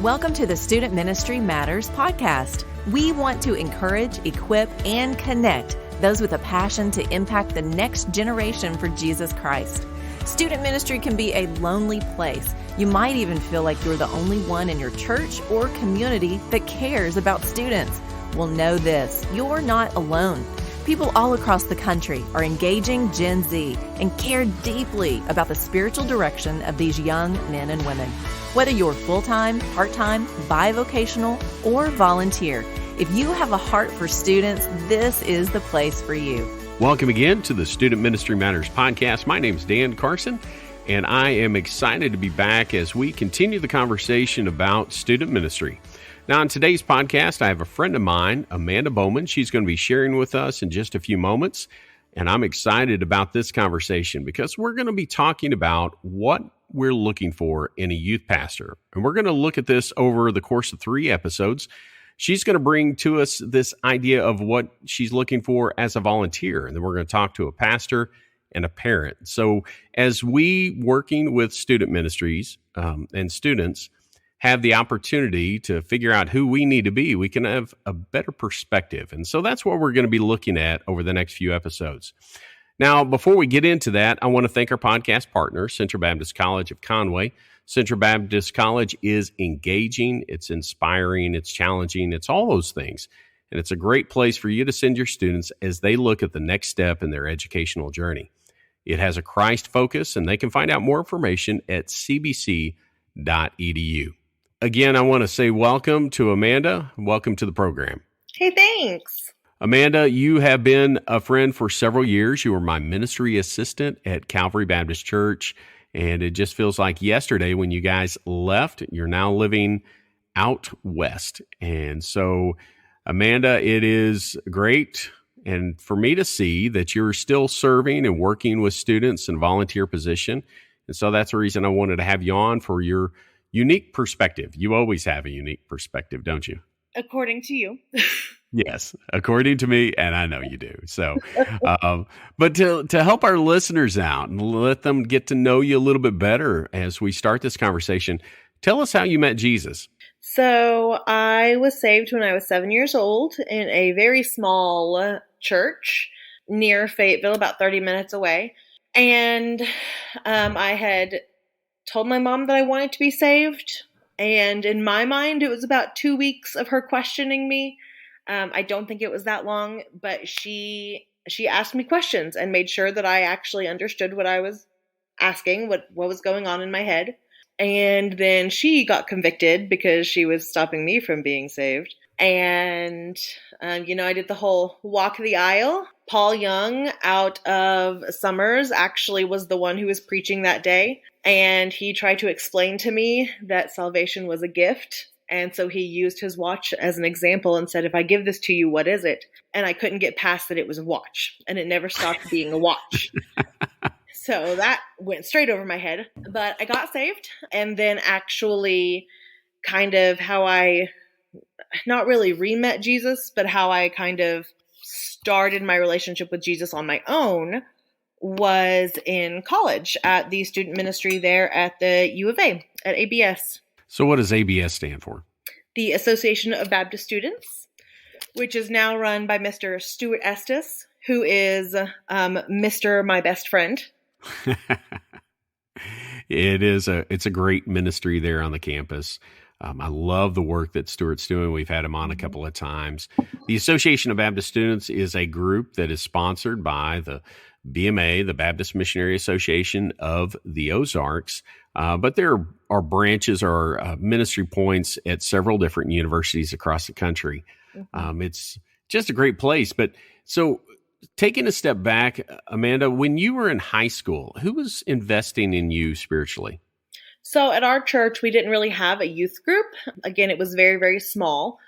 Welcome to the Student Ministry Matters podcast. We want to encourage, equip, and connect those with a passion to impact the next generation for Jesus Christ. Student ministry can be a lonely place. You might even feel like you're the only one in your church or community that cares about students. Well, know this, you're not alone. People all across the country are engaging Gen Z and care deeply about the spiritual direction of these young men and women. Whether you're full-time, part-time, bivocational, or volunteer, if you have a heart for students, this is the place for you. Welcome again to the Student Ministry Matters podcast. My name is Dan Carson, and I am excited to be back as we continue the conversation about student ministry. Now, on today's podcast, I have a friend of mine, Amanda Bowman. She's going to be sharing with us in just a few moments, and I'm excited about this conversation because we're going to be talking about what we're looking for in a youth pastor. And we're going to look at this over the course of 3 episodes. She's going to bring to us this idea of what she's looking for as a volunteer. And then we're going to talk to a pastor and a parent. So as we working with student ministries and students have the opportunity to figure out who we need to be, we can have a better perspective. And so that's what we're going to be looking at over the next few episodes. Now, before we get into that, I want to thank our podcast partner, Central Baptist College of Conway. Central Baptist College is engaging, it's inspiring, it's challenging, it's all those things. And it's a great place for you to send your students as they look at the next step in their educational journey. It has a Christ focus, and they can find out more information at cbc.edu. Again, I want to say welcome to Amanda. Welcome to the program. Hey, thanks. Amanda, you have been a friend for several years. You were my ministry assistant at Calvary Baptist Church, and it just feels like yesterday when you guys left. You're now living out west. And so, Amanda, it is great and for me to see that you're still serving and working with students in volunteer position. And so that's the reason I wanted to have you on, for your unique perspective. You always have a unique perspective, don't you? According to you. Yes, according to me, and I know you do. So, but to help our listeners out and let them get to know you a little bit better as we start this conversation, tell us how you met Jesus. So I was saved when I was 7 years old in a very small church near Fayetteville, about 30 minutes away. And I had told my mom that I wanted to be saved. And in my mind, it was about 2 weeks of her questioning me. I don't think it was that long, but she asked me questions and made sure that I actually understood what I was asking, what was going on in my head. And then she got convicted because she was stopping me from being saved. And, I did the whole walk the aisle. Paul Young out of Summers actually was the one who was preaching that day. And he tried to explain to me that salvation was a gift. And so he used his watch as an example and said, if I give this to you, what is it? And I couldn't get past that it was a watch. And it never stopped being a watch. So that went straight over my head. But I got saved. And then actually kind of how I not really re-met Jesus, but how I kind of started my relationship with Jesus on my own was in college at the student ministry there at the U of A, at ABS. So what does ABS stand for? The Association of Baptist Students, which is now run by Mr. Stuart Estes, who is Mr. My Best Friend. It's a great ministry there on the campus. I love the work that Stuart's doing. We've had him on a couple of times. The Association of Baptist Students is a group that is sponsored by the BMA, the Baptist Missionary Association of the Ozarks. But there are branches or ministry points at several different universities across the country. It's just a great place. But so taking a step back, Amanda, when you were in high school, who was investing in you spiritually? So at our church, we didn't really have a youth group. Again, it was very, very small.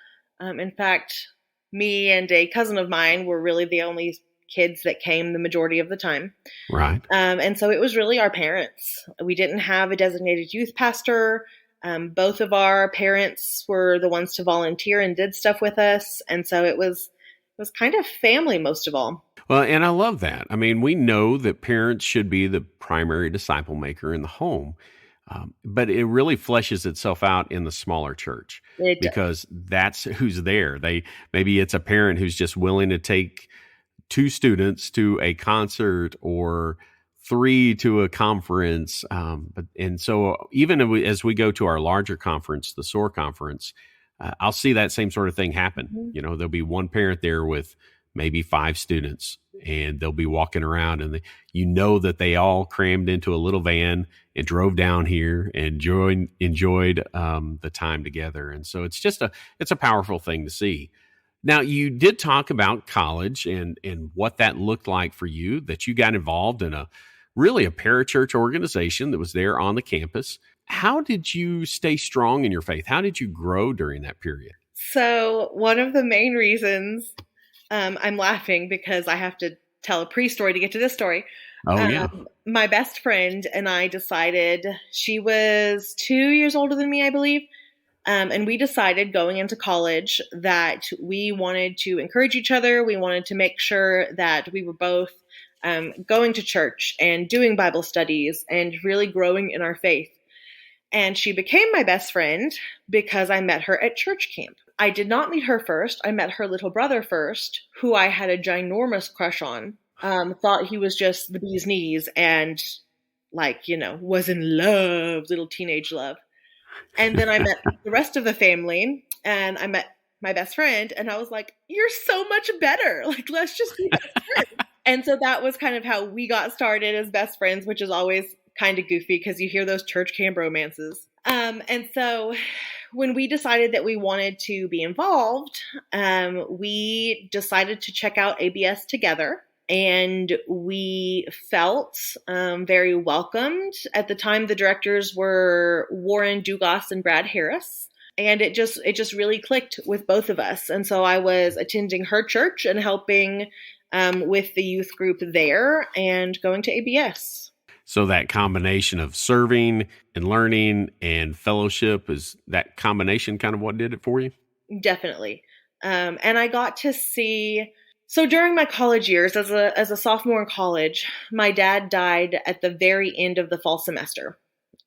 In fact, me and a cousin of mine were really the only kids that came the majority of the time. Right. And so it was really our parents. We didn't have a designated youth pastor. Both of our parents were the ones to volunteer and did stuff with us. And so it was kind of family most of all. Well, and I love that. I mean, we know that parents should be the primary disciple maker in the home. But it really fleshes itself out in the smaller church It does. because that's who's there. Maybe it's a parent who's just willing to take two students to a concert or three to a conference. And so even as we go to our larger conference, the SOAR conference, I'll see that same sort of thing happen. Mhm. You know, there'll be one parent there with maybe 5 students, and they'll be walking around, and that they all crammed into a little van and drove down here and enjoyed the time together. And so it's a powerful thing to see. Now, you did talk about college and what that looked like for you, that you got involved in a parachurch organization that was there on the campus. How did you stay strong in your faith? How did you grow during that period? So one of the main reasons I'm laughing because I have to tell a pre-story to get to this story. Oh, yeah. My best friend and I decided, she was 2 years older than me, I believe. And we decided going into college that we wanted to encourage each other. We wanted to make sure that we were both going to church and doing Bible studies and really growing in our faith. And she became my best friend because I met her at church camp. I did not meet her first. I met her little brother first, who I had a ginormous crush on. Thought he was just the bee's knees and was in love, little teenage love. And then I met the rest of the family, and I met my best friend, and I was like, you're so much better. Like, let's just be best friends. And so that was kind of how we got started as best friends, which is always kind of goofy because you hear those church camp romances. And so when we decided that we wanted to be involved, we decided to check out ABS together. And we felt very welcomed. At the time, the directors were Warren Dugas and Brad Harris. And it just really clicked with both of us. And so I was attending her church and helping with the youth group there and going to ABS. So that combination of serving and learning and fellowship, is that combination kind of what did it for you? Definitely. And I got to see... So during my college years, as a sophomore in college, my dad died at the very end of the fall semester.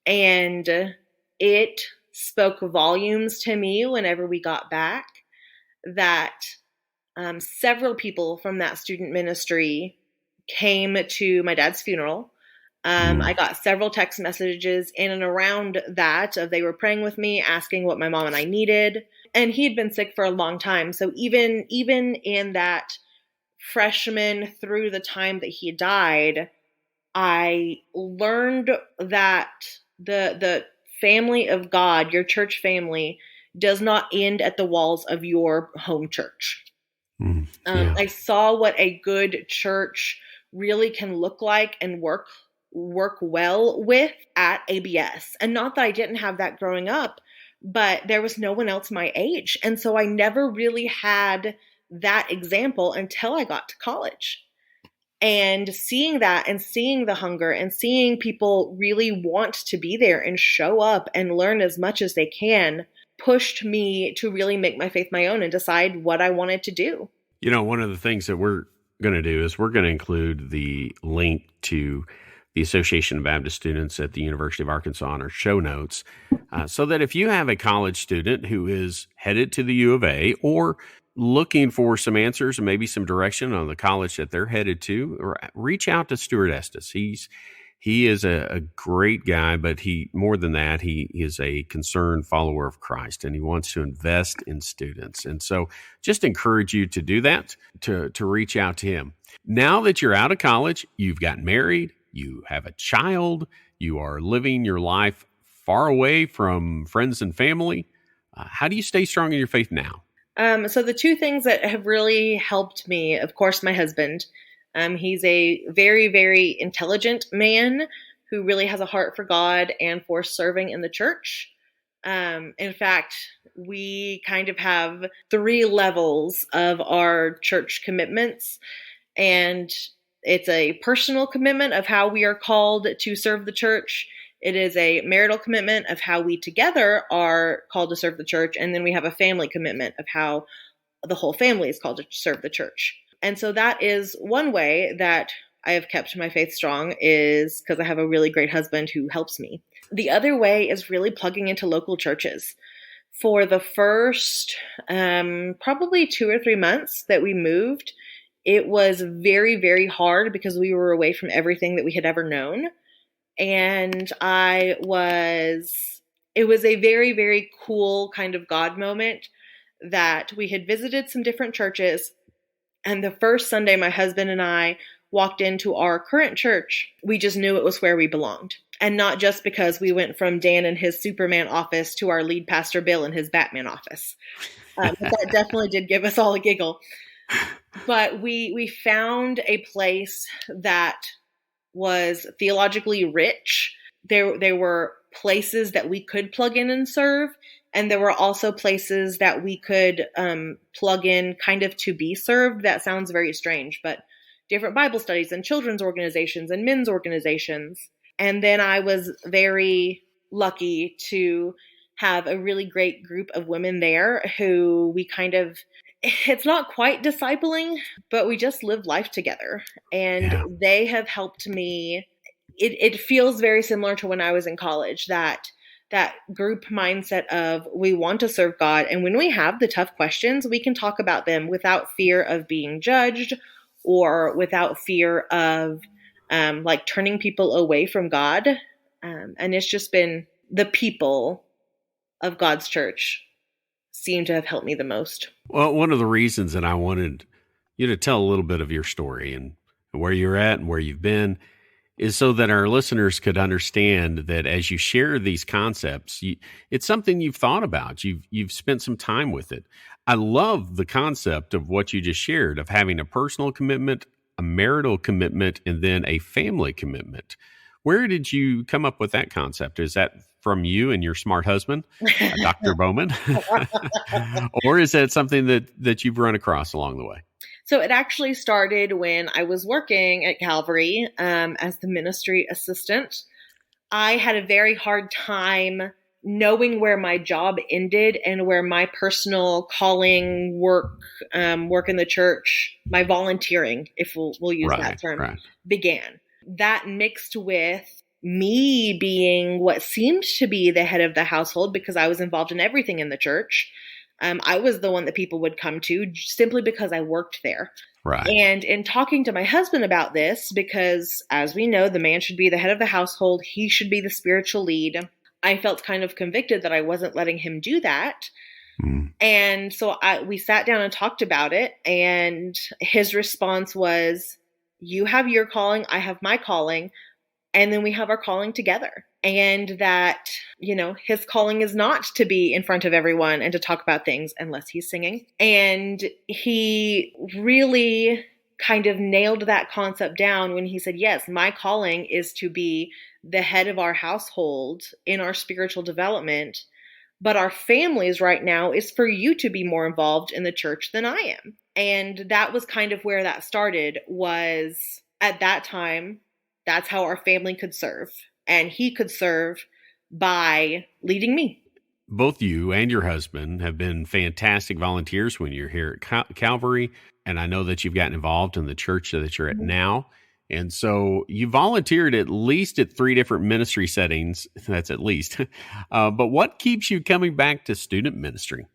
And it spoke volumes to me whenever we got back that several people from that student ministry came to my dad's funeral. I got several text messages in and around that of they were praying with me, asking what my mom and I needed. And he had been sick for a long time. So even in that freshman through the time that he died, I learned that the family of God, your church family, does not end at the walls of your home church. Yeah. I saw what a good church really can look like and work well with at ABS. And not that I didn't have that growing up, but there was no one else my age. And so I never really had that example until I got to college. And seeing that and seeing the hunger and seeing people really want to be there and show up and learn as much as they can pushed me to really make my faith my own and decide what I wanted to do. You know, one of the things that we're going to do is we're going to include the link to the Association of Baptist Students at the University of Arkansas on our show notes, so that if you have a college student who is headed to the U of A or looking for some answers and maybe some direction on the college that they're headed to, reach out to Stuart Estes. He is a great guy, but more than that, he is a concerned follower of Christ, and he wants to invest in students. And so just encourage you to do that, to reach out to him. Now that you're out of college, you've gotten married, you have a child, you are living your life far away from friends and family. How do you stay strong in your faith now? So the two things that have really helped me, of course, my husband. He's a very, very intelligent man who really has a heart for God and for serving in the church. In fact, we kind of have 3 levels of our church commitments, and it's a personal commitment of how we are called to serve the church. It is a marital commitment of how we together are called to serve the church. And then we have a family commitment of how the whole family is called to serve the church. And so that is one way that I have kept my faith strong, is because I have a really great husband who helps me. The other way is really plugging into local churches. For the first probably 2 or 3 months that we moved, it was very, very hard because we were away from everything that we had ever known. And it was a very, very cool kind of God moment that we had visited some different churches. And the first Sunday my husband and I walked into our current church, we just knew it was where we belonged. And not just because we went from Dan in his Superman office to our lead pastor Bill in his Batman office. But that definitely did give us all a giggle. But we found a place that was theologically rich. There were places that we could plug in and serve. And there were also places that we could plug in kind of to be served. That sounds very strange, but different Bible studies and children's organizations and men's organizations. And then I was very lucky to have a really great group of women there who we it's not quite discipling, but we just live life together. And they have helped me. It feels very similar to when I was in college, that group mindset of we want to serve God. And when we have the tough questions, we can talk about them without fear of being judged or without fear of turning people away from God. And it's just been the people of God's church seem to have helped me the most. Well, one of the reasons that I wanted you to tell a little bit of your story and where you're at and where you've been is so that our listeners could understand that as you share these concepts, it's something you've thought about. You've spent some time with it. I love the concept of what you just shared of having a personal commitment, a marital commitment, and then a family commitment. Where did you come up with that concept? Is that from you and your smart husband, Dr. Bowman? Or is that something that you've run across along the way? So it actually started when I was working at Calvary as the ministry assistant. I had a very hard time knowing where my job ended and where my personal calling, work in the church, my volunteering, if we'll use that term, began. That mixed with me being what seemed to be the head of the household because I was involved in everything in the church. I was the one that people would come to simply because I worked there. Right. And in talking to my husband about this, because as we know, the man should be the head of the household, he should be the spiritual lead. I felt kind of convicted that I wasn't letting him do that. And so we sat down and talked about it. And his response was, you have your calling, I have my calling, and then we have our calling together. And that, his calling is not to be in front of everyone and to talk about things unless he's singing. And he really kind of nailed that concept down when he said, yes, my calling is to be the head of our household in our spiritual development. But our families right now is for you to be more involved in the church than I am. And that was kind of where that started, was at that time, that's how our family could serve. And he could serve by leading me. Both you and your husband have been fantastic volunteers when you're here at Calvary. And I know that you've gotten involved in the church that you're at now. And so you volunteered at least at 3 different ministry settings. That's at least. But what keeps you coming back to student ministry?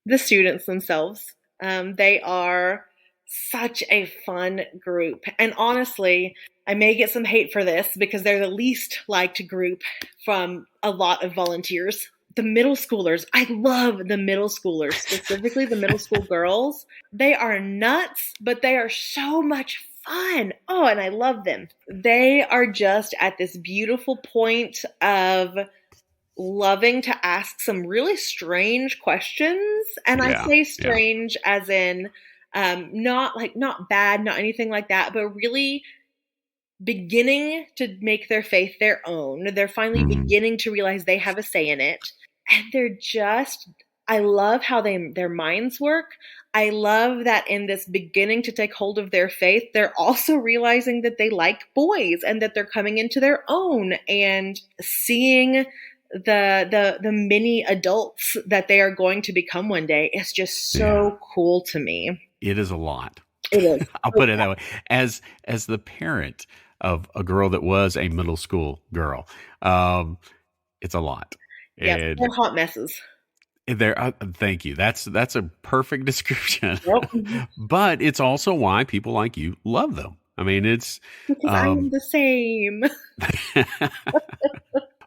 The students themselves. They are such a fun group. And honestly, I may get some hate for this because they're the least liked group from a lot of volunteers. The middle schoolers, I love the middle schoolers, specifically the middle school girls. They are nuts, but they are so much fun. Oh, and I love them. They are just at this beautiful point of loving to ask some really strange questions. And I say strange as in not bad, not anything like that, but really beginning to make their faith their own. They're finally beginning to realize they have a say in it. And they're just, I love how their minds work. I love that in this beginning to take hold of their faith, they're also realizing that they like boys and that they're coming into their own and seeing the mini adults that they are going to become one day is just so cool to me. It is a lot. It is. I'll put it that way. As the parent of a girl that was a middle school girl, It's a lot. Yes, And they're hot messes. thank you. That's a perfect description. Yep. But it's also why people like you love them. I mean, it's Because I am the same.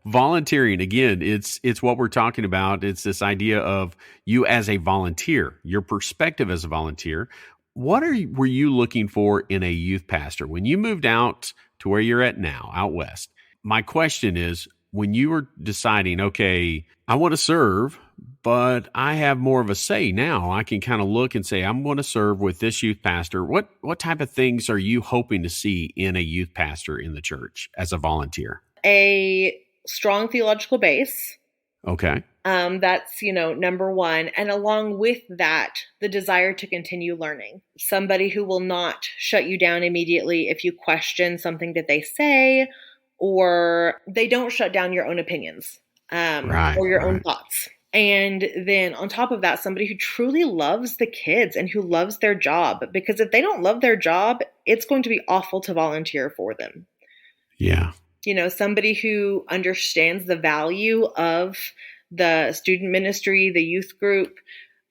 volunteering again. It's what we're talking about. It's this idea of you as a volunteer, your perspective as a volunteer. Were you looking for in a youth pastor when you moved out to where you're at now, out west? My question is, when you were deciding, okay, I want to serve, but I have more of a say now. I can kind of look and say, I'm going to serve with this youth pastor. What type of things are you hoping to see in a youth pastor in the church as a volunteer? A strong theological base. Okay. That's, number one. And along with that, the desire to continue learning. Somebody who will not shut you down immediately if you question something that they say, or they don't shut down your own opinions, or your own thoughts. And then on top of that, somebody who truly loves the kids and who loves their job, because if they don't love their job, it's going to be awful to volunteer for them. Yeah. Somebody who understands the value of the student ministry, the youth group,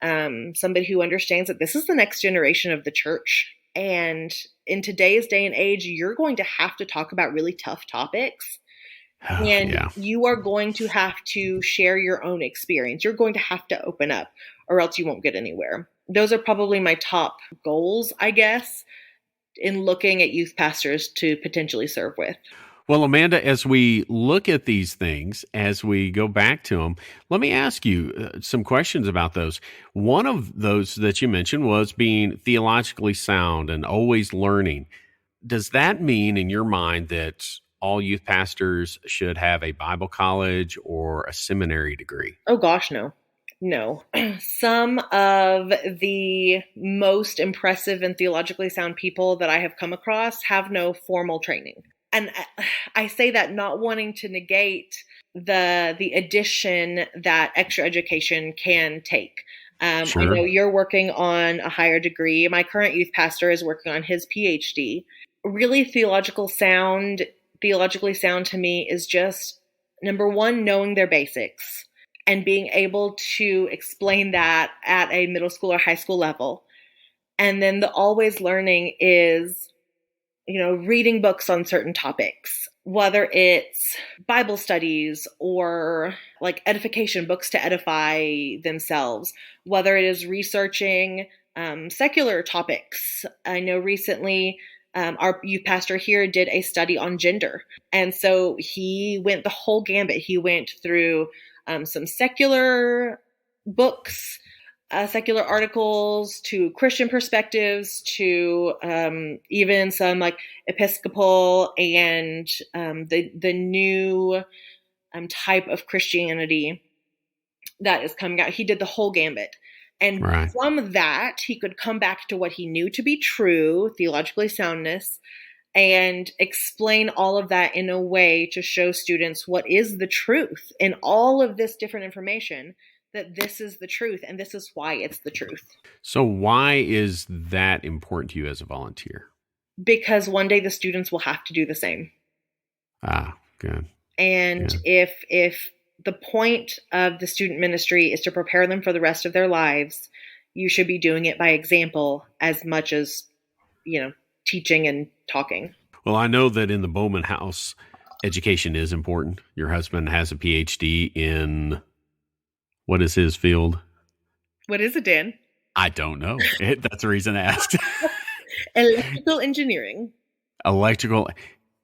somebody who understands that this is the next generation of the church. And in today's day and age, you're going to have to talk about really tough topics. And you are going to have to share your own experience. You're going to have to open up, or else you won't get anywhere. Those are probably my top goals, I guess, in looking at youth pastors to potentially serve with. Well, Amanda, as we look at these things, as we go back to them, let me ask you some questions about those. One of those that you mentioned was being theologically sound and always learning. Does that mean in your mind that all youth pastors should have a Bible college or a seminary degree? Oh, gosh, no. No. Some of the most impressive and theologically sound people that I have come across have no formal training. And I say that not wanting to negate the addition that extra education can take. Sure. I know you're working on a higher degree. My current youth pastor is working on his PhD. Really theologically sound to me is just, number one, knowing their basics and being able to explain that at a middle school or high school level. And then the always learning is, reading books on certain topics, whether it's Bible studies or like edification books to edify themselves, whether it is researching secular topics. I know recently our youth pastor here did a study on gender. And so he went the whole gambit. He went through some secular books, secular articles, to Christian perspectives, to even some like Episcopal and the new type of Christianity that is coming out. He did the whole gambit. And from that, he could come back to what he knew to be true, theologically soundness, and explain all of that in a way to show students what is the truth in all of this different information, that this is the truth and this is why it's the truth. So why is that important to you as a volunteer? Because one day the students will have to do the same. Ah, good. And if the point of the student ministry is to prepare them for the rest of their lives, you should be doing it by example as much as, teaching and talking. Well, I know that in the Bowman house, education is important. Your husband has a PhD in... What is his field? What is it, Dan? I don't know. That's the reason I asked. Electrical engineering. Electrical.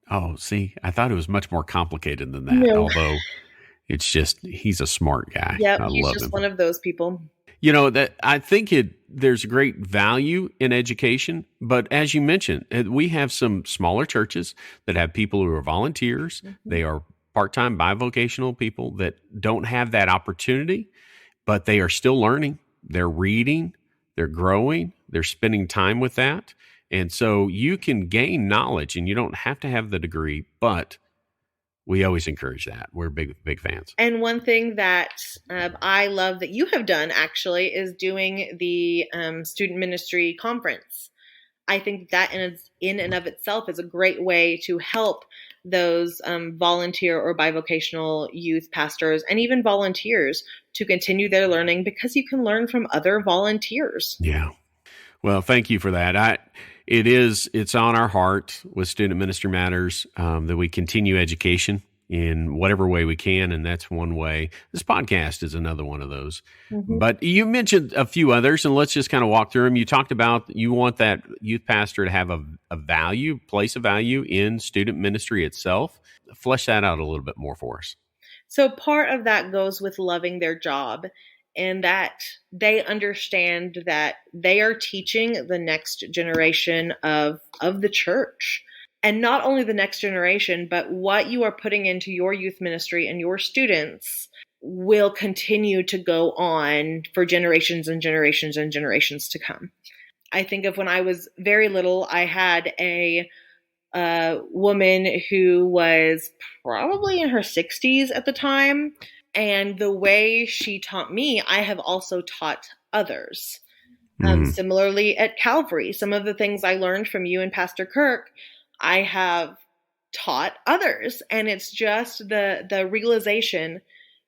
Oh, see, I thought it was much more complicated than that. No. Although it's just, he's a smart guy. Yeah, he's just one of those people. That I think there's great value in education, but as you mentioned, we have some smaller churches that have people who are volunteers. Mm-hmm. They are part-time bivocational people that don't have that opportunity, but they are still learning. They're reading, they're growing, they're spending time with that. And so you can gain knowledge and you don't have to have the degree, but we always encourage that. We're big fans. And one thing that I love that you have done actually is doing the student ministry conference. I think that in and of itself is a great way to help those volunteer or bivocational youth pastors and even volunteers to continue their learning, because you can learn from other volunteers. Yeah. Well, thank you for that. It's on our heart with Student Ministry Matters that we continue education in whatever way we can, and that's one way. This podcast is another one of those. Mm-hmm. But you mentioned a few others, and let's just kind of walk through them. You talked about you want that youth pastor to have a place of value in student ministry itself. Flesh that out a little bit more for us. So part of that goes with loving their job, and that they understand that they are teaching the next generation of the church. And not only the next generation, but what you are putting into your youth ministry and your students will continue to go on for generations and generations and generations to come. I think of when I was very little, I had a woman who was probably in her 60s at the time. And the way she taught me, I have also taught others. Similarly at Calvary, some of the things I learned from you and Pastor Kirk, I have taught others. And it's just the realization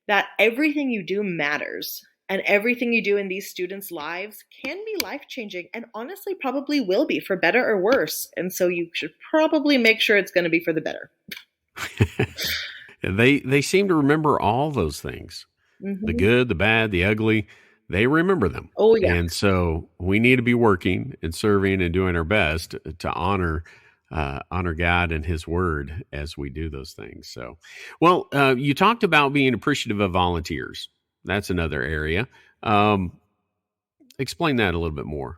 that everything you do matters, and everything you do in these students' lives can be life-changing, and honestly probably will be, for better or worse. And so you should probably make sure it's going to be for the better. They seem to remember all those things, the good, the bad, the ugly. They remember them. Oh, yeah. And so we need to be working and serving and doing our best to honor God and His Word as we do those things. So, well, you talked about being appreciative of volunteers. That's another area. Explain that a little bit more.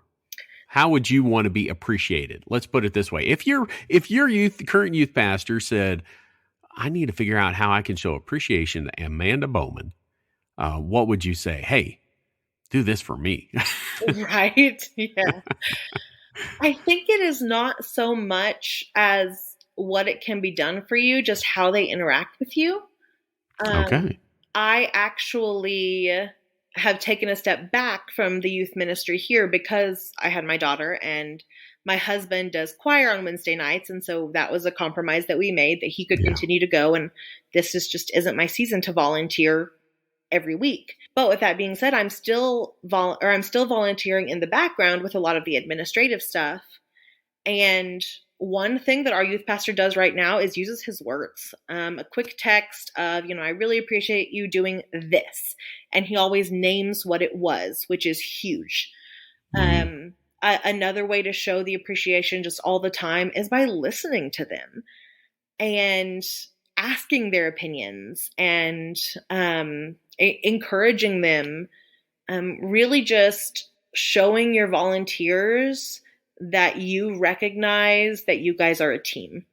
How would you want to be appreciated? Let's put it this way: if your current youth pastor said, "I need to figure out how I can show appreciation to Amanda Bowman," what would you say? Hey, do this for me. Right? Yeah. I think it is not so much as what it can be done for you, just how they interact with you. Okay. I actually have taken a step back from the youth ministry here because I had my daughter, and my husband does choir on Wednesday nights. And so that was a compromise that we made, that he could continue to go. And this isn't my season to volunteer every week. But with that being said, I'm still volunteering in the background with a lot of the administrative stuff. And one thing that our youth pastor does right now is uses his words. A quick text of, I really appreciate you doing this. And he always names what it was, which is huge. Another way to show the appreciation just all the time is by listening to them and asking their opinions and encouraging them. Really just showing your volunteers that you recognize that you guys are a team.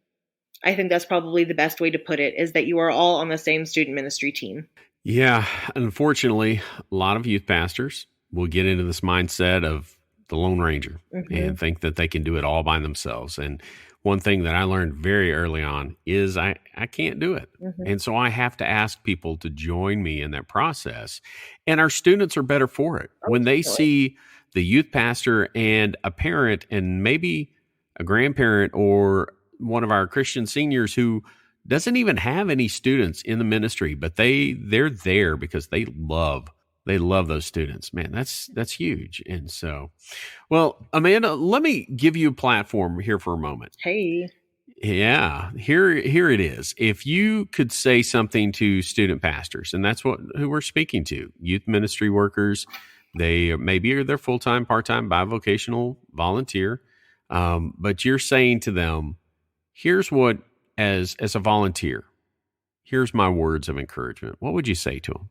I think that's probably the best way to put it, is that you are all on the same student ministry team. Yeah. Unfortunately, a lot of youth pastors will get into this mindset of the Lone Ranger and think that they can do it all by themselves. And one thing that I learned very early on is I can't do it. And so I have to ask people to join me in that process. And our students are better for it. When they see the youth pastor and a parent and maybe a grandparent or one of our Christian seniors who doesn't even have any students in the ministry, but they're there because they love those students. Man, that's huge. And so, well, Amanda, let me give you a platform here for a moment. Hey. Yeah, here it is. If you could say something to student pastors, and that's who we're speaking to, youth ministry workers. They maybe are their full-time, part-time, bivocational volunteer, but you're saying to them, here's what, as a volunteer, here's my words of encouragement. What would you say to them?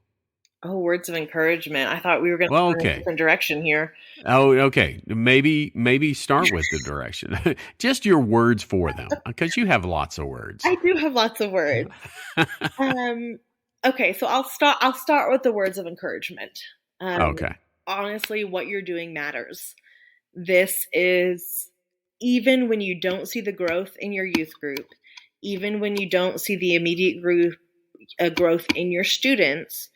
Oh, words of encouragement. I thought we were going to go in a different direction here. Oh, okay. Maybe start with the direction. Just your words for them, because you have lots of words. I do have lots of words. Okay, so I'll start with the words of encouragement. Okay. Honestly, what you're doing matters. This is, even when you don't see the growth in your youth group, even when you don't see the immediate growth in your students,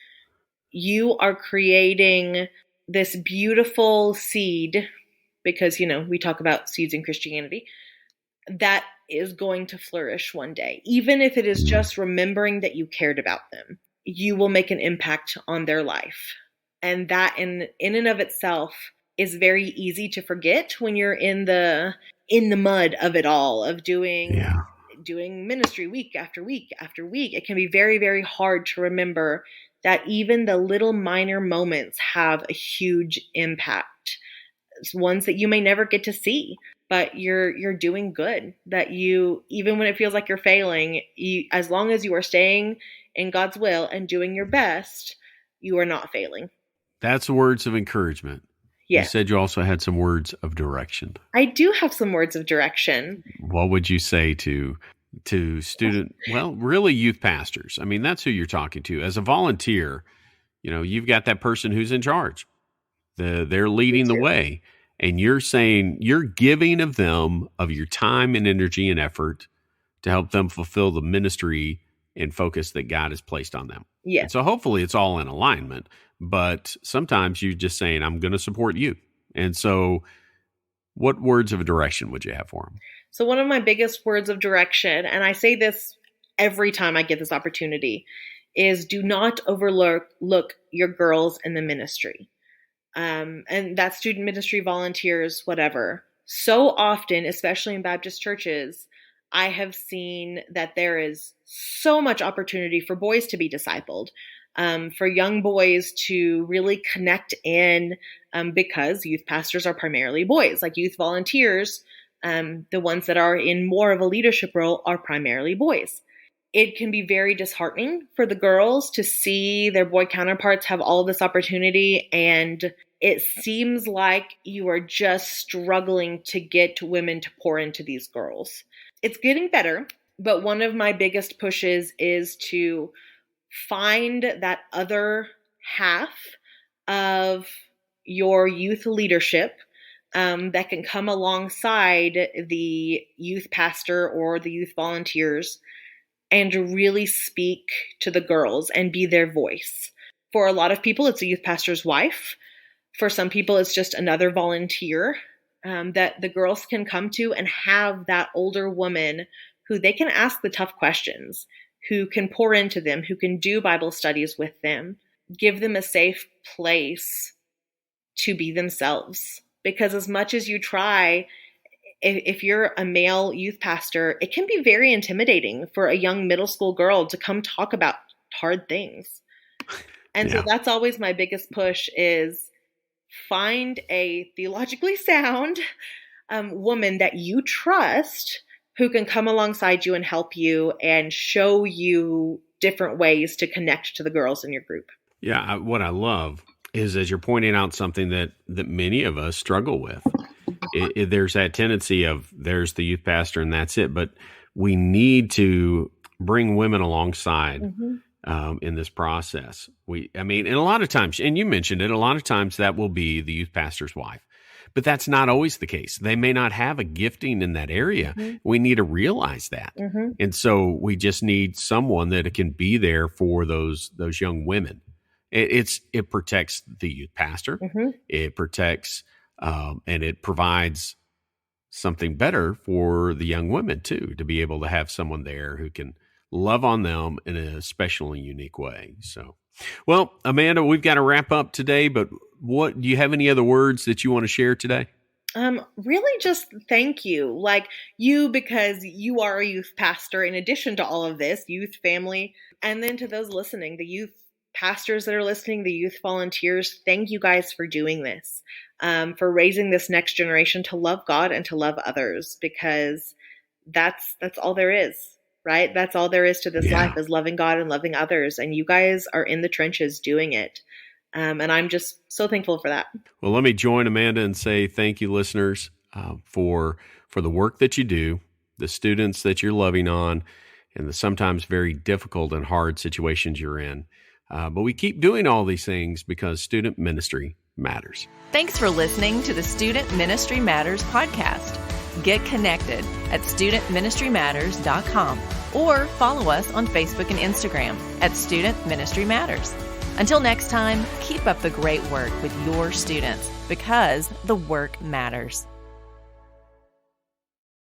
you are creating this beautiful seed because, we talk about seeds in Christianity, that is going to flourish one day. Even if it is just remembering that you cared about them, you will make an impact on their life. And that in and of itself is very easy to forget when you're in the mud of it all, of doing ministry week after week after week. It can be very, very hard to remember that even the little minor moments have a huge impact. It's ones that you may never get to see, but you're doing good. That you, even when it feels like you're failing, as long as you are staying in God's will and doing your best, you are not failing. That's words of encouragement. Yes. You said you also had some words of direction. I do have some words of direction. What would you say to really youth pastors? I mean, that's who you're talking to. As a volunteer, you've got that person who's in charge. They're leading the way. And you're saying you're giving of them of your time and energy and effort to help them fulfill the ministry and focus that God has placed on them. Yes. And so hopefully it's all in alignment. But sometimes you're just saying, I'm going to support you. And so what words of direction would you have for them? So one of my biggest words of direction, and I say this every time I get this opportunity, is do not overlook your girls in the ministry. And that's student ministry, volunteers, whatever. So often, especially in Baptist churches, I have seen that there is so much opportunity for boys to be discipled, for young boys to really connect in, because youth pastors are primarily boys. Like youth volunteers, the ones that are in more of a leadership role are primarily boys. It can be very disheartening for the girls to see their boy counterparts have all this opportunity, and it seems like you are just struggling to get women to pour into these girls. It's getting better, but one of my biggest pushes is to find that other half of your youth leadership that can come alongside the youth pastor or the youth volunteers and really speak to the girls and be their voice. For a lot of people, it's a youth pastor's wife. For some people, it's just another volunteer that the girls can come to and have that older woman who they can ask the tough questions, who can pour into them, who can do Bible studies with them, give them a safe place to be themselves. Because as much as you try, if you're a male youth pastor, it can be very intimidating for a young middle school girl to come talk about hard things. And so that's always my biggest push is find a theologically sound woman that you trust who can come alongside you and help you and show you different ways to connect to the girls in your group. Yeah, what I love is as you're pointing out something that many of us struggle with. There's that tendency of there's the youth pastor and that's it, but we need to bring women alongside in this process. And a lot of times, and you mentioned it, a lot of times that will be the youth pastor's wife, but that's not always the case. They may not have a gifting in that area. We need to realize that. And so we just need someone that can be there for those young women. It protects the youth pastor. It protects, and it provides something better for the young women too, to be able to have someone there who can love on them in a special and unique way. So, well, Amanda, we've got to wrap up today, but do you have any other words that you want to share today? Really just thank you. Like you, because you are a youth pastor in addition to all of this, youth family. And then to those listening, the youth pastors that are listening, the youth volunteers, thank you guys for doing this, for raising this next generation to love God and to love others, because that's all there is, right? That's all there is to this life, is loving God and loving others. And you guys are in the trenches doing it. And I'm just so thankful for that. Well, let me join Amanda and say thank you, listeners, for the work that you do, the students that you're loving on, and the sometimes very difficult and hard situations you're in. But we keep doing all these things because student ministry matters. Thanks for listening to the Student Ministry Matters podcast. Get connected at studentministrymatters.com or follow us on Facebook and Instagram at Student Ministry Matters. Until next time, keep up the great work with your students because the work matters.